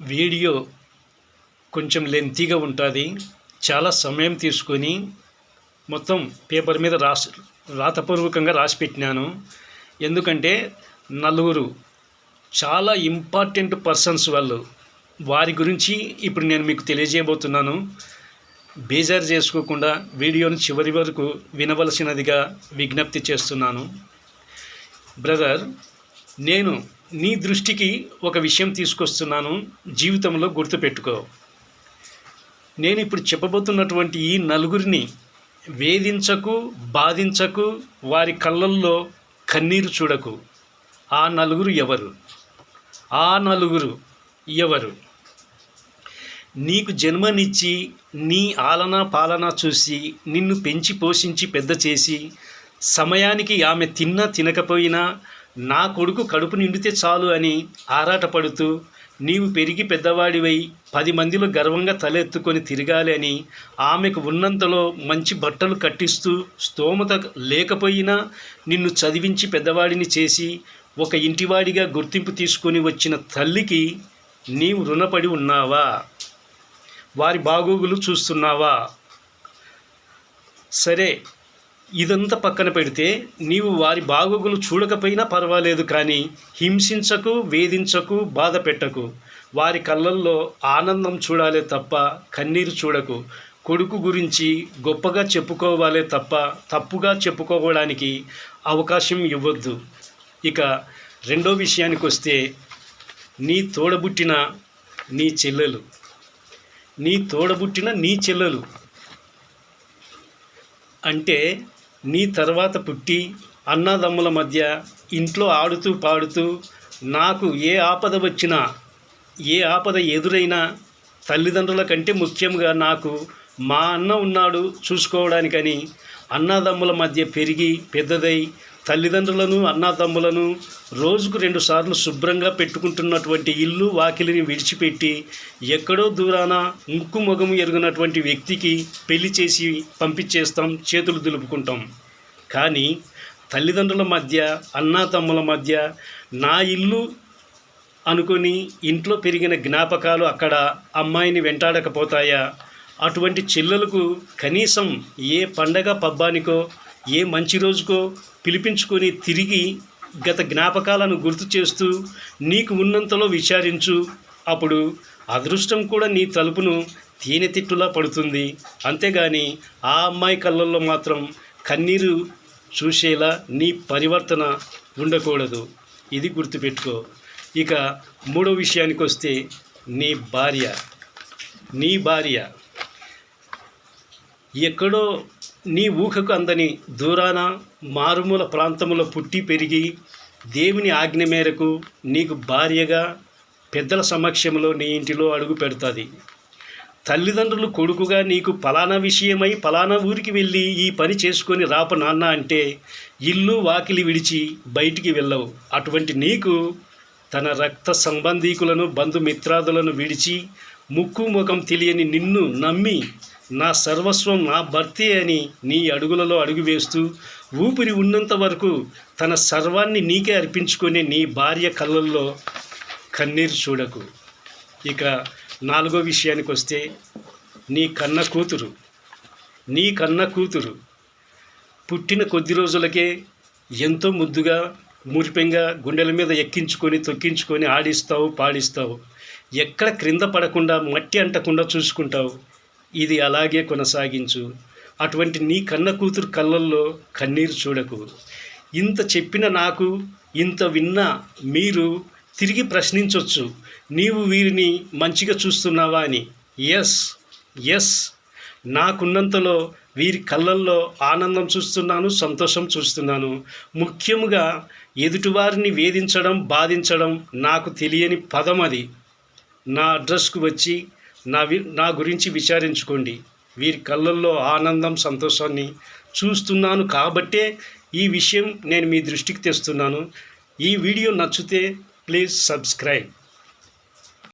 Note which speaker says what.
Speaker 1: Video కొంచెం లెంతీగా ఉంటుంది. చాలా సమయం తీసుకొని మొత్తం పేపర్ మీద రాతపూర్వకంగా రాసి పెట్టినాను. ఎందుకంటే నలుగురు చాలా ఇంపార్టెంట్ పర్సన్స్ వారి గురించి ఇప్పుడు నేను మీకు తెలియజేయబోతున్నాను. బేజారు చేసుకోకుండా వీడియోని చివరి వరకు వినవలసినదిగా విజ్ఞప్తి చేస్తున్నాను. బ్రదర్, నేను నీ దృష్టికి ఒక విషయం తీసుకొస్తున్నాను. జీవితంలో గుర్తుపెట్టుకో. నేను ఇప్పుడు చెప్పబోతున్నటువంటి ఈ నలుగురిని వేధించకు, బాధించకు, వారి కళ్ళల్లో కన్నీరు చూడకు. ఆ నలుగురు ఎవరు? నీకు జన్మనిచ్చి నీ ఆలనా పాలనా చూసి నిన్ను పెంచి పోషించి పెద్ద చేసి సమయానికి ఆమె తిన్నా తినకపోయినా నా కొడుకు కడుపు నిండితే చాలు అని ఆరాటపడుతూ నీవు పెరిగి పెద్దవాడివై 10 మందిలో గర్వంగా తలెత్తుకొని తిరగాలి అని ఆమెకు ఉన్నంతలో మంచి బట్టలు కట్టిస్తూ స్తోమత లేకపోయినా నిన్ను చదివించి పెద్దవాడిని చేసి ఒక ఇంటివాడిగా గుర్తింపు తీసుకొని వచ్చిన తల్లికి నీవు రుణపడి ఉన్నావా? వారి బాగోగులు చూస్తున్నావా? సరే, ఇదంతా పక్కన పెడితే నీవు వారి బాగోగులు చూడకపోయినా పర్వాలేదు, కానీ హింసించకు, వేధించకు, బాధ పెట్టకు. వారి కళ్ళల్లో ఆనందం చూడాలే తప్ప కన్నీరు చూడకు. కొడుకు గురించి గొప్పగా చెప్పుకోవాలే తప్ప తప్పుగా చెప్పుకోవడానికి అవకాశం ఇవ్వద్దు. ఇక రెండో విషయానికి వస్తే, నీ తోడబుట్టిన నీ చెల్లెలు అంటే నీ తర్వాత పుట్టి అన్నదమ్ముల మధ్య ఇంట్లో ఆడుతూ పాడుతూ నాకు ఏ ఆపద ఎదురైనా తల్లిదండ్రుల కంటే ముఖ్యంగా నాకు మా అన్న ఉన్నాడు చూసుకోవడానికని అన్నదమ్ముల మధ్య పెరిగి పెద్దదై తల్లిదండ్రులను అన్నదమ్ములను రోజుకు 2 సార్లు శుభ్రంగా పెట్టుకుంటున్నటువంటి ఇల్లు వాకిలిని విడిచిపెట్టి ఎక్కడో దూరాన ముక్కు మొగము ఎరుగునటువంటి వ్యక్తికి పెళ్లి చేసి పంపించేస్తాం, చేతులు దులుపుకుంటాం. కానీ తల్లిదండ్రుల మధ్య అన్నదమ్ముల మధ్య నా ఇల్లు అనుకొని ఇంట్లో పెరిగిన జ్ఞాపకాలు అక్కడ అమ్మాయిని వెంటాడకపోతాయా? అటువంటి చెల్లెలకు కనీసం ఏ పండగ పబ్బానికో ఏ మంచి రోజుకో పిలిపించుకొని తిరిగి గత జ్ఞాపకాలను గుర్తు చేస్తూ నీకు ఉన్నంతలో విచారించు. అప్పుడు అదృష్టం కూడా నీ తలుపును తేనెతిట్టులా పడుతుంది. అంతేగాని ఆ అమ్మాయి కళ్ళల్లో మాత్రం కన్నీరు చూసేలా నీ పరివర్తన ఉండకూడదు. ఇది గుర్తుపెట్టుకో. ఇక మూడో విషయానికి వస్తే, నీ భార్య ఎక్కడో నీ ఊహకు అందని దూరాన మారుమూల ప్రాంతంలో పుట్టి పెరిగి దేవుని ఆజ్ఞ మేరకు నీకు భార్యగా పెద్దల సమక్షంలో నీ ఇంటిలో అడుగు పెడుతుంది. తల్లిదండ్రులు కొడుకుగా నీకు పలానా విషయమై పలానా ఊరికి వెళ్ళి ఈ పని చేసుకొని రాప నాన్న అంటే ఇల్లు వాకిలి విడిచి బయటికి వెళ్ళవు. అటువంటి నీకు తన రక్త సంబంధీకులను బంధుమిత్రాదులను విడిచి ముక్కు ముఖం తెలియని నిన్ను నమ్మి నా సర్వస్వం నా భర్తే అని నీ అడుగులలో అడుగు వేస్తూ ఊపిరి ఉన్నంత వరకు తన సర్వాన్ని నీకే అర్పించుకొని నీ భార్య కళ్ళల్లో కన్నీరు చూడకు. ఇక నాలుగో విషయానికి వస్తే, నీ కన్న కూతురు పుట్టిన కొద్ది రోజులకే ఎంతో ముద్దుగా మురిపెంగా గుండెల మీద ఎక్కించుకొని తొక్కించుకొని ఆడిస్తావు, పాడిస్తావు. ఎక్కడ క్రింద పడకుండా మట్టి అంటకుండా చూసుకుంటావు. ఇది అలాగే కొనసాగించు. అటువంటి నీ కన్న కూతురు కళ్ళల్లో కన్నీరు చూడకు. ఇంత చెప్పిన నాకు, ఇంత విన్నా మీరు తిరిగి ప్రశ్నించవచ్చు, నీవు వీరిని మంచిగా చూస్తున్నావా అని. ఎస్, నాకున్నంతలో వీరి కళ్ళల్లో ఆనందం చూస్తున్నాను, సంతోషం చూస్తున్నాను. ముఖ్యంగా ఎదుటివారిని వేధించడం, బాధించడం నాకు తెలియని పదం. అది నా అడ్రస్కు వచ్చి నా గురించి విచారించుకోండి. వీరి కళ్ళల్లో ఆనందం, సంతోషాన్ని చూస్తున్నాను కాబట్టే ఈ విషయం నేను మీ దృష్టికి తెస్తున్నాను. ఈ వీడియో నచ్చితే ప్లీజ్ సబ్స్క్రైబ్.